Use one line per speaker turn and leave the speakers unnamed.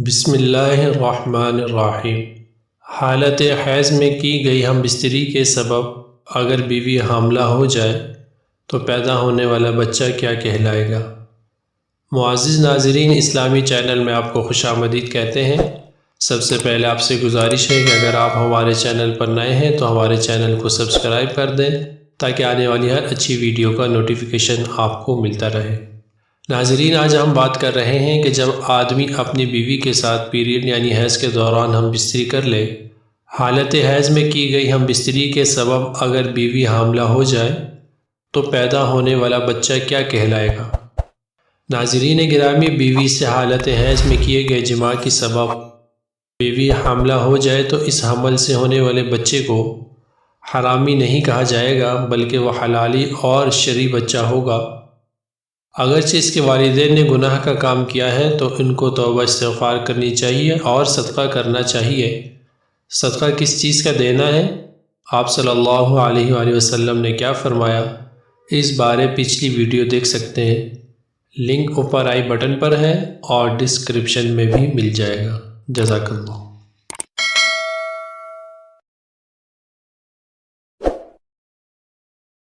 بسم اللہ الرحمن الرحیم۔ حالت حیض میں کی گئی ہم بستری کے سبب اگر بیوی حاملہ ہو جائے تو پیدا ہونے والا بچہ کیا کہلائے گا؟ معزز ناظرین، اسلامی چینل میں آپ کو خوش آمدید کہتے ہیں۔ سب سے پہلے آپ سے گزارش ہے کہ اگر آپ ہمارے چینل پر نئے ہیں تو ہمارے چینل کو سبسکرائب کر دیں تاکہ آنے والی ہر اچھی ویڈیو کا نوٹیفیکیشن آپ کو ملتا رہے۔ ناظرین، آج ہم بات کر رہے ہیں کہ جب آدمی اپنی بیوی کے ساتھ پیریڈ یعنی حیض کے دوران ہم بستری کر لے، حالت حیض میں کی گئی ہم بستری کے سبب اگر بیوی حاملہ ہو جائے تو پیدا ہونے والا بچہ کیا کہلائے گا؟ ناظرین گرامی، بیوی سے حالت حیض میں کیے گئے جماع کی سبب بیوی حاملہ ہو جائے تو اس حمل سے ہونے والے بچے کو حرامی نہیں کہا جائے گا، بلکہ وہ حلالی اور شرعی بچہ ہوگا۔ اگرچہ اس کے والدین نے گناہ کا کام کیا ہے تو ان کو توبہ استغفار کرنی چاہیے اور صدقہ کرنا چاہیے۔ صدقہ کس چیز کا دینا ہے؟ آپ صلی اللہ علیہ وآلہ وسلم نے کیا فرمایا؟ اس بارے پچھلی ویڈیو دیکھ سکتے ہیں، لنک اوپر آئی بٹن پر ہے اور ڈسکرپشن میں بھی مل جائے گا۔ جزاک اللہ۔